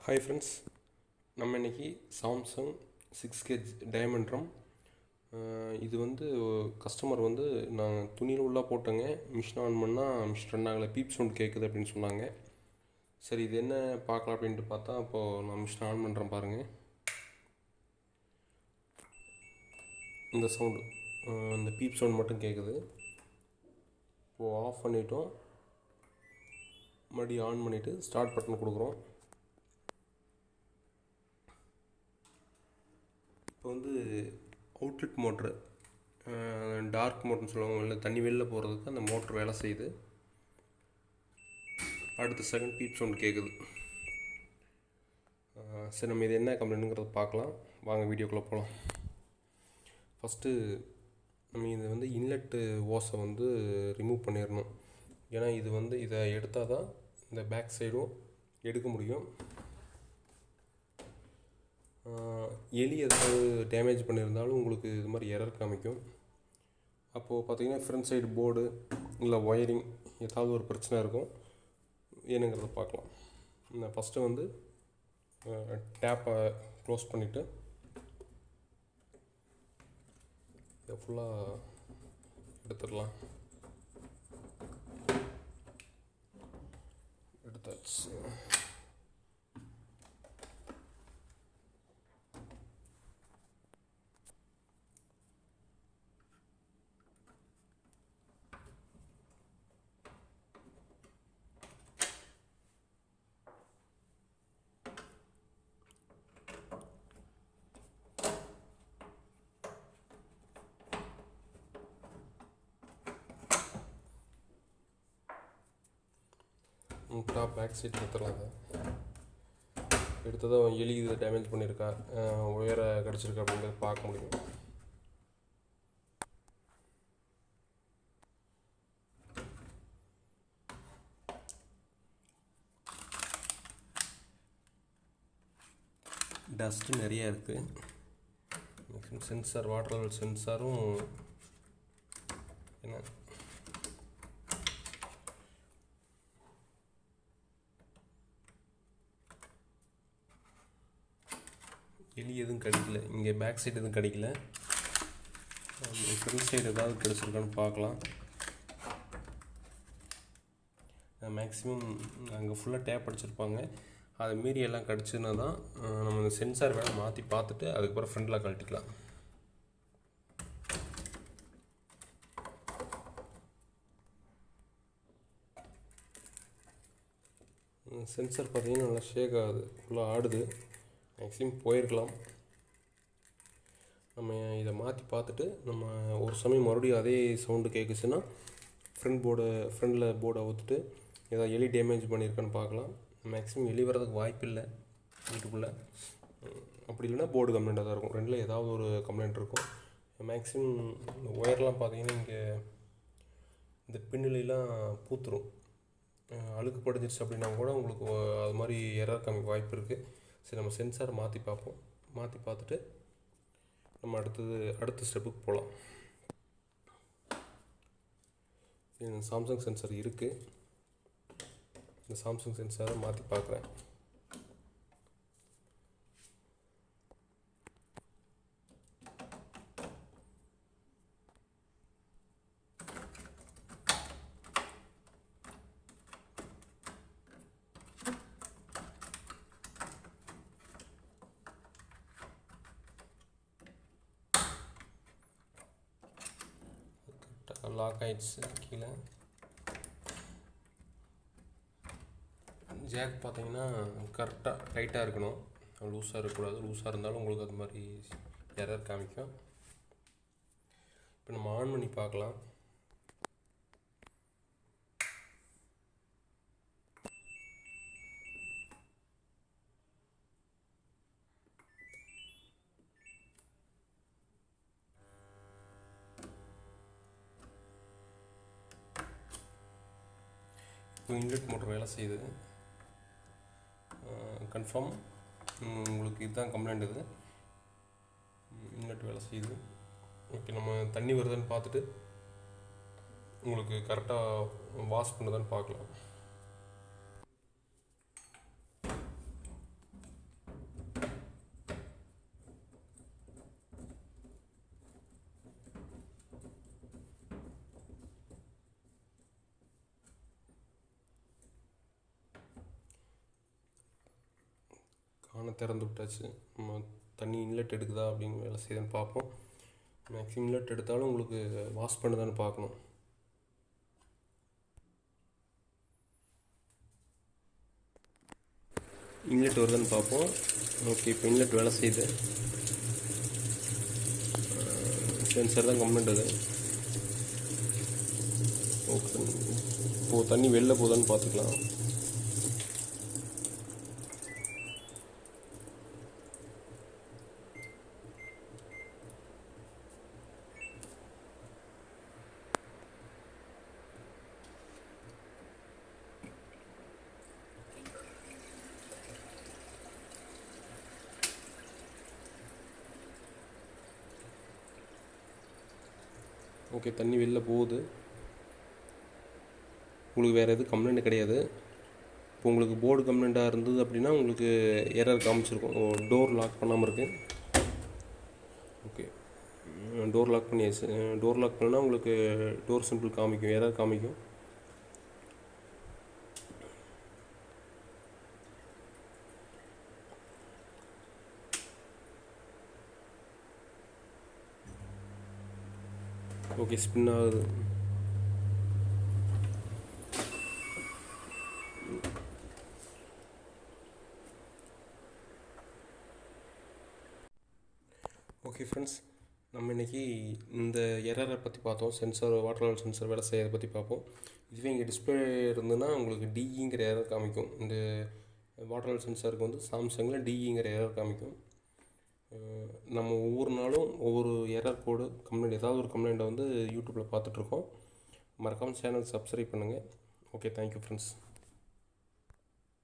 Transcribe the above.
Hi friends, நம்ம இன்றைக்கி Samsung 6K diamond ரம். இது கஸ்டமர் நான் துணியில் உள்ளே போட்டேங்க. மிஷின் ஆன் பண்ணால் மிஷின் ரன் ஆகலை, பீப் சவுண்ட் கேட்குது அப்படின்னு சொன்னாங்க. சரி, இது என்ன பார்க்கலாம் அப்படின்ட்டு பார்த்தா இப்போது நான் மிஷின் ஆன் பண்ணுறேன் பாருங்கள். இந்த சவுண்டு, இந்த பீப் சவுண்ட் மட்டும் கேட்குது. இப்போது ஆஃப் பண்ணிட்டோம், மறுபடியும் ஆன் பண்ணிவிட்டு ஸ்டார்ட் பட்டன் கொடுக்குறோம். இப்போ அவுட்லெட் மோட்ரு, டார்க் மோட்ருன்னு சொல்லுவாங்க, இல்லை தண்ணி வெளில போகிறதுக்கு அந்த மோட்ரு வேலை செய்யுது. அடுத்த செகண்ட் பீப் சவுண்ட் கேட்குது. சரி, நம்ம இது என்ன கம்ப்ளைண்ட்டுங்கிறத பார்க்கலாம். வாங்க வீடியோக்குள்ளே போகலாம். ஃபஸ்ட்டு நம்ம இது இன்லெட்டு ஓஸை ரிமூவ் பண்ணிடணும். ஏன்னா இது இதை எடுத்தால் தான் இந்த பேக் சைடும் எடுக்க முடியும். எலி ஏதாவது டேமேஜ் பண்ணியிருந்தாலும் உங்களுக்கு இது மாதிரி எரர் காமிக்கும். அப்போது பார்த்திங்கன்னா ஃப்ரண்ட் சைடு போர்டு இல்லை ஒயரிங் ஏதாவது ஒரு பிரச்சனை இருக்கும். ஏனுங்கிறத பார்க்கலாம். நான் ஃபஸ்ட்டு டேப்பை க்ளோஸ் பண்ணிவிட்டு இதை ஃபுல்லாக எடுத்துடலாம். எடுத்தாச்சு. டாப் பேக் சைட் எடுத்துடலாம். அதை எடுத்ததான் எலி இதை டேமேஜ் பண்ணியிருக்கா, ஒயரை கிடச்சிருக்கா அப்படிங்கிறத பார்க்க முடியும். டஸ்ட்டு நிறையா இருக்குது. சென்சார், வாட்டர் லெவல் சென்சாரும் என்ன எலி எதுவும் கிடைக்கல. இங்கே பேக் சைடு எதுவும் கிடைக்கல. ஃப்ரண்ட் சைடு ஏதாவது கிடச்சிருக்கான்னு பார்க்கலாம். மேக்ஸிமம் அங்கே ஃபுல்லாக டேப் அடிச்சிருப்பாங்க. அதை மீறி எல்லாம் கிடச்சுன்னா தான் நம்ம இந்த சென்சார் வேலை மாற்றி பார்த்துட்டு அதுக்கப்புறம் ஃப்ரண்டில் கழட்டிக்கலாம். சென்சார் பார்த்திங்கன்னா நல்லா ஷேக் ஆகுது, ஃபுல்லாக ஆடுது. மேக்ஸிமம் போயிருக்கலாம். நம்ம இதை மாற்றி பார்த்துட்டு நம்ம ஒரு சமயம் மறுபடியும் அதே சவுண்டு கேட்குச்சுன்னா ஃப்ரண்டில் போர்டை அவுத்துட்டு ஏதாவது எலி டேமேஜ் பண்ணியிருக்கான்னு பார்க்கலாம். மேக்ஸிமம் எலி வர்றதுக்கு வாய்ப்பு இல்லை வீட்டுக்குள்ளே. அப்படி இல்லைன்னா போர்டு கம்ப்ளைண்ட்டாக தான் இருக்கும். ரெண்டில் ஏதாவது ஒரு கம்ப்ளைண்ட் இருக்கும். மேக்ஸிமம் ஒயர்லாம் பார்த்திங்கன்னா இங்கே இந்த பின்னிலாம் பூத்துரும். அழுக்கு படிஞ்சிருச்சு அப்படின்னா கூட உங்களுக்கு அது மாதிரி எரர் காமிக்க வாய்ப்பு இருக்குது. சரி, நம்ம சென்சாரை மாற்றி பார்ப்போம். மாற்றி பார்த்துட்டு நம்ம அடுத்த ஸ்டெப்புக்கு போகலாம். சாம்சங் சென்சார் இருக்குது. இந்த சாம்சங் சென்சாரை மாற்றி பார்க்குறேன். லாக் ஆகிடுச்சு. கீழே ஜாக் பார்த்தீங்கன்னா கரெக்டாக டைட்டாக இருக்கணும், லூஸாக இருக்கக்கூடாது. லூஸாக இருந்தாலும் உங்களுக்கு அது மாதிரி எரர் காமிக்கும். இப்போ நம்ம ஆன் பண்ணி பார்க்கலாம். இப்போ இன்லெட் மோட்டர் வேலை செய்யுது. கன்ஃபார்ம் உங்களுக்கு இதுதான் கம்ப்ளைண்ட். இது இன்லெட் வேலை செய்யுது. ஓகே, நம்ம தண்ணி வருதுன்னு பார்த்துட்டு உங்களுக்கு கரெக்டாக வாஷ் பண்ணுதான்னு பார்க்கலாம். ஆனால் திறந்து விட்டாச்சு. நம்ம தண்ணி இன்லெட் எடுக்குதா அப்படின்னு வேலை செய்யுதுன்னு பார்ப்போம். மேக்ஸிமம் இன்லெட் எடுத்தாலும் உங்களுக்கு வாஷ் பண்ணுதான்னு பார்க்கணும். இன்லெட் வருதுன்னு பார்ப்போம். ஓகே, இப்போ இன்லெட் வேலை செய்யுது. சென்சர் தான் கம்ப்ளைண்ட் அது. ஓகே, இப்போது தண்ணி வெளில போகுதான்னு பார்த்துக்கலாம். ஓகே, தண்ணி வெளில போகுது. உங்களுக்கு வேறு எதுவும் கம்ப்ளைண்ட் கிடையாது. இப்போ உங்களுக்கு போர்டு கம்ப்ளைண்ட்டாக இருந்தது அப்படின்னா உங்களுக்கு எரர் காமிச்சிருக்கும். டோர் லாக் பண்ணாமல் இருக்குது. ஓகே, டோர் லாக் பண்ணியாச்சு. டோர் லாக் பண்ணால் உங்களுக்கு டோர் சிம்பிள் காமிக்கும், எரர் காமிக்கும். ஓகே, ஸ்பின் ஆகுது. ஓகே ஃப்ரெண்ட்ஸ், நம்ம இன்றைக்கி இந்த எரரை பற்றி பார்த்தோம். சென்சார், வாட்டர் லெவல் சென்சார் வேலை செய்யறதை பற்றி பார்ப்போம். இதுவே இங்கே டிஸ்பிளே இருந்ததுன்னா உங்களுக்கு டிஇங்கிற எரர் காமிக்கும். இந்த வாட்டர் லெவல் சென்சாருக்கு வந்து சாம்சங்கில் டிஇங்கிற எரர் காமிக்கும். நம்ம ஒவ்வொரு நாளும் ஒவ்வொரு எரர் கோடு கம்ப்ளைண்ட், ஏதாவது ஒரு கம்ப்ளைண்ட்டை வந்து யூடியூப்பில் பார்த்துட்ருக்கோம். மறக்காமல் சேனல் சப்ஸ்கிரைப் பண்ணுங்கள். Okay, thank you friends.